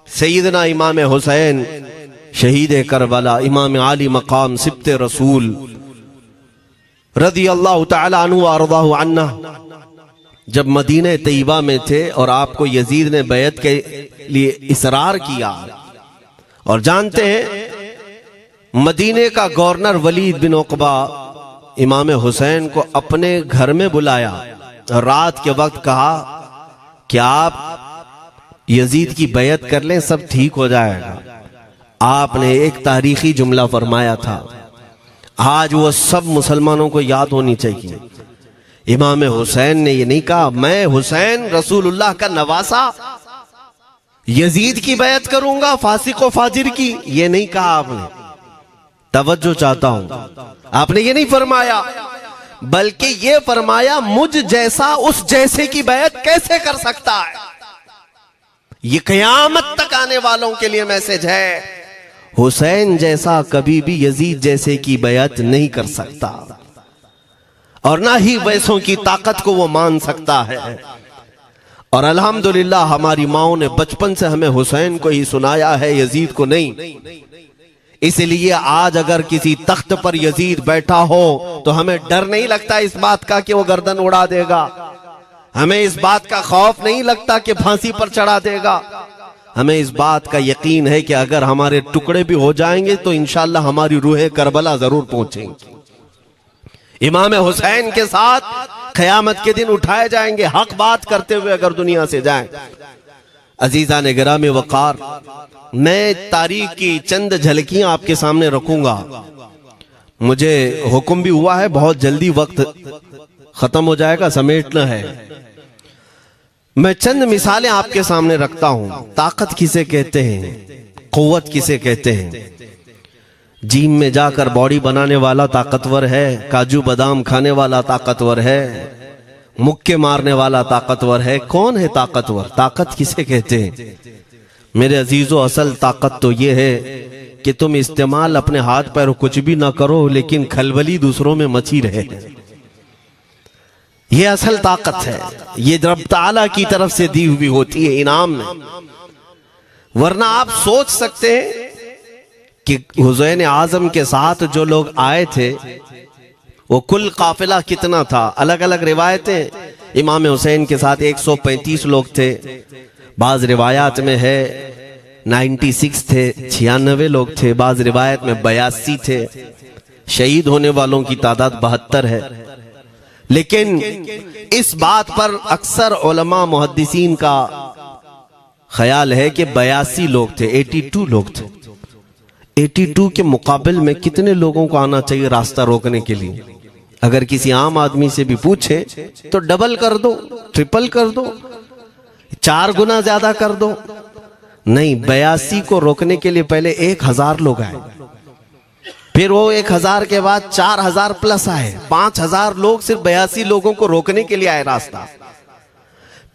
सैयदना इमाम हुसैन शहीद करबला, इमाम आली मकाम सिब्ते रसूल रदी अल्लाह तआला अन्हु व अर्ज़ाहु अन्ना, जब मदीने तैयबा में थे और आपको यजीद ने बैत के लिए इसरार किया, और जानते हैं मदीने का गवर्नर वलीद बिन उक़बा इमाम हुसैन को अपने घर में बुलाया और रात के वक्त कहा कि आप यजीद की बैत कर लें, सब ठीक हो जाएगा। आपने एक तारीखी जुमला फरमाया था, आज वो सब मुसलमानों को याद होनी चाहिए। इमाम हुसैन ने ये नहीं कहा मैं हुसैन रसूलुल्लाह का नवासा यजीद की बैत करूंगा फासिक व फाजिर की, ये नहीं कहा आपने। तवज्जो चाहता हूं, आपने ये नहीं फरमाया, बल्कि ये फरमाया मुझ जैसा उस जैसे की बैत कैसे कर सकता है। ये क़यामत तक आने वालों के लिए मैसेज है, हुसैन जैसा कभी भी यजीद जैसे की बैत नहीं कर सकता, और ना ही वैसों की ताकत को वो मान सकता है। और अल्हम्दुलिल्लाह हमारी माओं ने बचपन से हमें हुसैन को ही सुनाया है, यजीद को नहीं। इसलिए आज अगर किसी तख्त पर यजीद बैठा हो तो हमें डर नहीं लगता इस बात का कि वो गर्दन उड़ा देगा, हमें इस बात का खौफ नहीं लगता कि फांसी पर चढ़ा देगा। हमें इस बात का यकीन है कि अगर हमारे टुकड़े भी हो जाएंगे तो इंशाअल्लाह हमारी रूह करबला जरूर पहुंचेंगी। इमाम हुसैन के साथ क़यामत के दिन उठाए जाएंगे, हक बात करते हुए अगर दुनिया से जाएं। अजीज़ान गिरामी वक़ार, मैं तारीख की चंद झलकियां आपके सामने रखूंगा। मुझे हुक्म भी हुआ है, बहुत जल्दी वक्त खत्म हो जाएगा, समेटना है। मैं चंद मिसालें आपके सामने रखता हूं। ताकत किसे कहते हैं, क़ुव्वत किसे कहते हैं। जिम में जाकर बॉडी बनाने वाला ताकतवर है, काजू बादाम खाने वाला ताकतवर है, मुक्के मारने वाला ताकतवर है। कौन है ताकतवर? ताकत किसे कहते हैं? मेरे अजीजों, असल ताकत तो ये है कि तुम इस्तेमाल अपने हाथ पैर कुछ भी ना करो, लेकिन खलबली दूसरों में मची रहे। ये असल ताकत है, ये रब ताला की तरफ से दी हुई होती है इनाम में। वरना आप सोच सकते हैं कि हुसैन आजम के साथ जो लोग आए थे वो कुल काफिला कितना था। अलग अलग रिवायतें, इमाम हुसैन के साथ 135 लोग थे, बाज रिवायात में है 96 थे, 96 लोग थे, बाज रिवायत में 82 थे। शहीद होने वालों की तादाद 72 है। लेकिन इस बात पर अक्सर उलमा मुहद्दिसीन का ख्याल है कि 82 लोग थे, 82 लोग थे। 82 के मुकाबिल में कितने लोगों को आना चाहिए रास्ता रोकने के लिए? अगर किसी आम आदमी से भी पूछे तो डबल कर दो, ट्रिपल कर दो, 4 गुना ज्यादा कर दो। नहीं, 82 को रोकने के लिए पहले 1000 लोग आए, फिर वो 1000 के बाद 4000 प्लस आए, 5000 लोग सिर्फ 82 लोगों को रोकने के लिए आए रास्ता।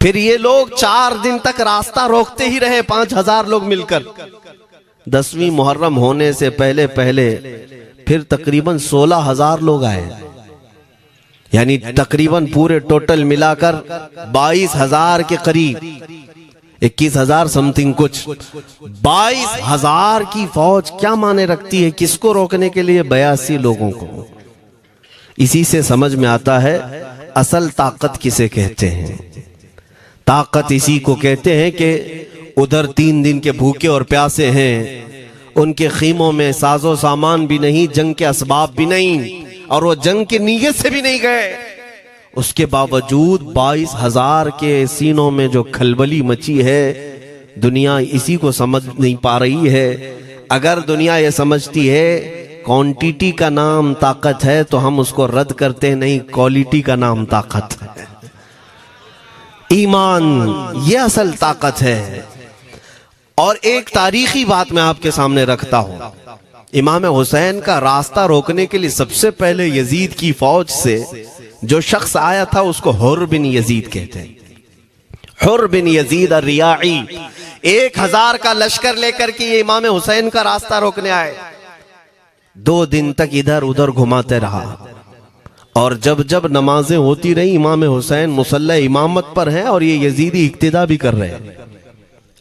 फिर ये लोग 4 दिन तक रास्ता रोकते ही रहे, 5000 लोग मिलकर। 10वीं मुहर्रम होने से पहले पहले फिर तकरीबन 16000 लोग आए, यानी तकरीबन पूरे टोटल मिलाकर 22000 के करीब, 21000 समथिंग कुछ। 22000 की फौज क्या माने रखती है? किसको रोकने के लिए? 82 लोगों को। इसी से समझ में आता है असल ताकत किसे कहते हैं। ताकत इसी को कहते हैं कि उधर 3 दिन के भूखे और प्यासे हैं, उनके खीमों में साजो सामान भी नहीं, जंग के असबाब भी नहीं, और वो जंग की नीयत से भी नहीं गए। उसके बावजूद 22000 के सीनों में जो खलबली मची है, दुनिया इसी को समझ नहीं पा रही है। अगर दुनिया ये समझती है क्वांटिटी का नाम ताकत है तो हम उसको रद्द करते नहीं, क्वालिटी का नाम ताकत है। ईमान ये असल ताकत है। और एक तारीखी बात मैं आपके सामने रखता हूं। इमाम हुसैन का रास्ता रोकने के लिए सबसे पहले यजीद की फौज से जो शख्स आया था उसको हुर बिन यजीद कहते हैं। हुर बिन यजीद अर्रियाई 1000 का लश्कर लेकर के ये इमाम हुसैन का रास्ता रोकने आए। 2 दिन तक इधर उधर घुमाते रहा, और जब जब नमाजें होती रही, इमाम हुसैन मुसल्ला इमामत पर हैं और ये यजीदी इक्तिदा भी कर रहे हैं।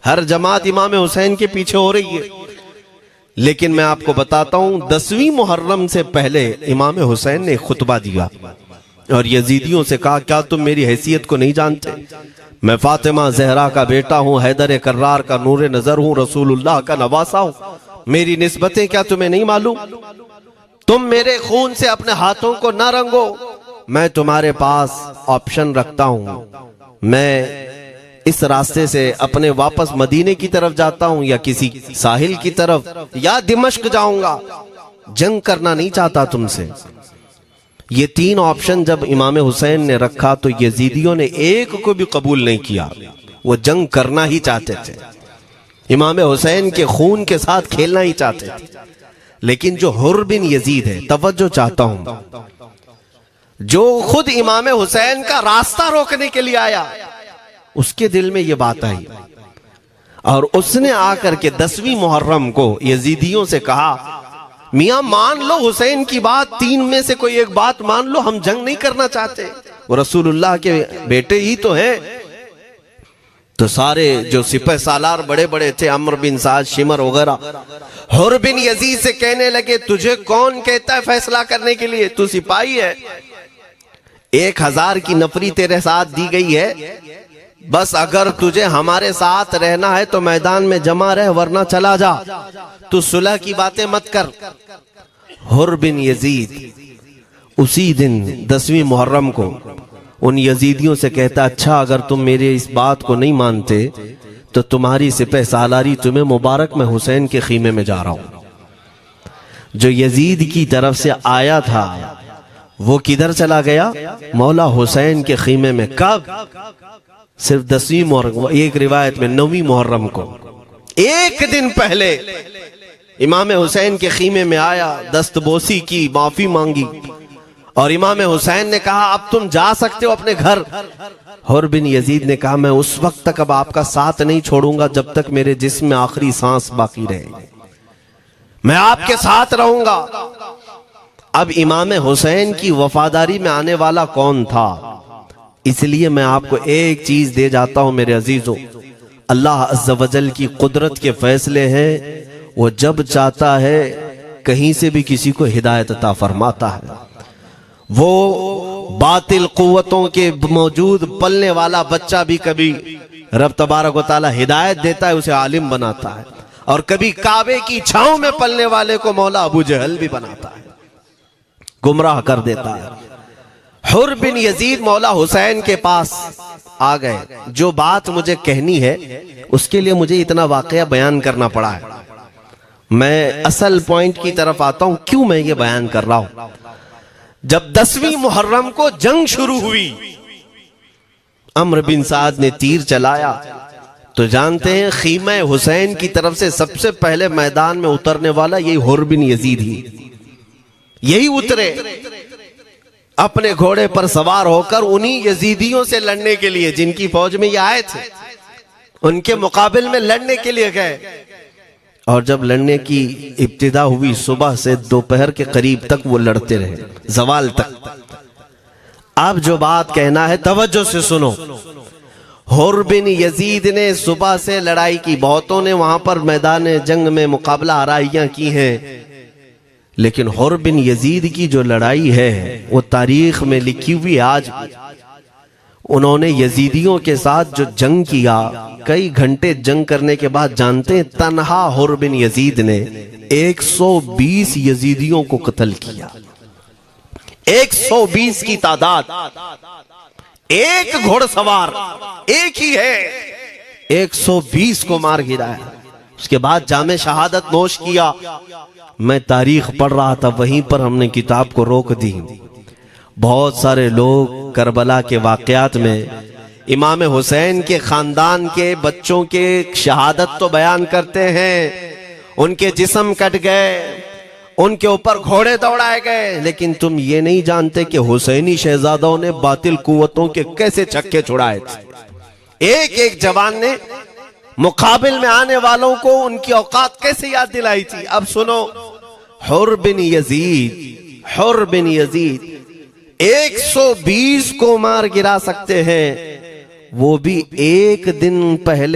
हर जमात इमाम हुसैन के पीछे हो रही है। लेकिन मैं आपको बताता हूं 10वीं मुहर्रम से पहले इमाम हुसैन ने खुतबा दिया और यजीदियों से कहा, क्या तुम मेरी हैसियत को नहीं जानते? मैं फातिमा जहरा का बेटा हूं, हैदर कर्रार का नूर नजर हूं, रसूलुल्लाह का नवासा हूं। मेरी निस्बतें क्या तुम्हें नहीं मालूम? तुम मेरे खून से अपने हाथों को न रंगो। मैं तुम्हारे पास ऑप्शन रखता हूं, मैं इस रास्ते से अपने वापस मदीने की तरफ जाता हूं या किसी साहिल की तरफ या दिमश्क जाऊंगा। जंग करना नहीं चाहता तुमसे। ये 3 ऑप्शन जब इमाम हुसैन ने रखा तो यजीदियों ने एक को भी कबूल नहीं किया। वो जंग करना ही चाहते थे, इमाम हुसैन के खून के साथ खेलना ही चाहते थे। लेकिन जो हुर बिन यजीद है, तवज्जो चाहता हूं, जो खुद इमाम हुसैन का रास्ता रोकने के लिए आया, उसके दिल में ये बात आई और उसने आकर के 10वीं मुहर्रम को यजीदियों से कहा, मियां मान लो हुसैन की बात, 3 में से कोई एक बात मान लो, हम जंग नहीं करना चाहते, वो रसूलुल्लाह के बेटे ही तो हैं। तो सारे जो सिपह सालार बड़े बड़े थे, अम्र बिन साद, शिमर वगैरह, हुर बिन यजीद से कहने लगे, तुझे कौन कहता है फैसला करने के लिए? तू सिपाही है, 1000 की नफरी तेरे साथ दी गई है, बस अगर तुझे हमारे साथ रहना है तो मैदान में जमा रह, वरना चला जा, तू सुलह की बातें मत कर। हुर बिन यजीद उसी दिन 10वीं मुहर्रम को उन यजीदियों से कहता, अच्छा अगर तुम मेरे इस बात को नहीं मानते तो तुम्हारी सिपह सालारी तुम्हें मुबारक, मैं हुसैन के खीमे में जा रहा हूं। जो यजीद की तरफ से आया था वो किधर चला गया? मौला हुसैन के खीमे में। कब? सिर्फ 10वीं मुहर्रम, एक रिवायत में 9वीं मुहर्रम को, एक दिन पहले इमाम हुसैन के खीमे में आया, दस्तबोसी की, माफी मांगी और इमाम हुसैन ने कहा, अब तुम जा सकते हो अपने घर। हुर बिन यजीद ने कहा, मैं उस वक्त तक अब आपका साथ नहीं छोड़ूंगा जब तक मेरे जिस्म में आखिरी सांस बाकी रहे, मैं आपके साथ रहूंगा। अब इमाम हुसैन की वफादारी में आने वाला कौन था? इसलिए मैं आपको एक चीज दे जाता हूं मेरे अजीजों, अल्लाह अज़्ज़ व जल की कुदरत के फैसले हैं, वो जब चाहता है कहीं से भी किसी को हिदायत अता फरमाता है। वो बातिल कुव्वतों के मौजूद पलने वाला बच्चा भी कभी रब तबारक व तआला हिदायत देता है, उसे आलिम बनाता है, और कभी काबे की छांव में पलने वाले को मौला अबू जहल भी बनाता है, गुमराह कर देता है। हुर बिन यजीद मौला हुसैन के पास आ गए। जो बात मुझे कहनी है उसके लिए मुझे इतना वाकया बयान करना पड़ा है। मैं असल पॉइंट की तरफ आता हूं, क्यों मैं ये बयान कर रहा हूं। जब 10वीं मुहर्रम को जंग शुरू हुई, अम्र बिन साद ने तीर चलाया, तो जानते हैं खीमा हुसैन की तरफ से सबसे पहले मैदान में उतरने वाला यही हुर बिन यजीद ही, यही उतरे अपने घोड़े पर सवार होकर उन्हीं यजीदियों से लड़ने के लिए जिनकी फौज में ये आए थे, उनके मुकाबले में लड़ने के लिए गए। और जब लड़ने की इब्तिदा हुई, सुबह से दोपहर के करीब तक वो लड़ते रहे, जवाल तक। अब जो बात कहना है तवज्जो से सुनो। हुर बिन यजीद ने सुबह से लड़ाई की, बहुतों ने वहां पर मैदान जंग में मुकाबला आराइयां की हैं, लेकिन हुर बिन यजीद की जो लड़ाई है वो तारीख में लिखी हुई। आज उन्होंने यजीदियों के साथ जो जंग किया, कई घंटे जंग करने के बाद, जानते हैं तन्हा हुर बिन यजीद ने 120 यजीदियों को कत्ल किया। 120 की तादाद, एक घोड़सवार एक ही है, 120 को मार गिराया। उसके बाद जामे शहादत नोश किया। मैं तारीख पढ़ रहा था, वहीं पर हमने किताब को रोक दी। बहुत सारे लोग करबला के वाकयात में इमाम हुसैन के खानदान के बच्चों के शहादत तो बयान करते हैं, उनके जिस्म कट गए, उनके ऊपर घोड़े दौड़ाए गए, लेकिन तुम ये नहीं जानते कि हुसैनी शहजादों ने बातिल कुव्वतों के कैसे छक्के छुड़ाए थे। एक एक जवान ने मुकाबिल में आने वालों को उनकी औकात कैसे याद दिलाई थी। अब सुनो, हुर बिन यजीद 120 को मार गिरा सकते हैं, वो भी एक दिन पहले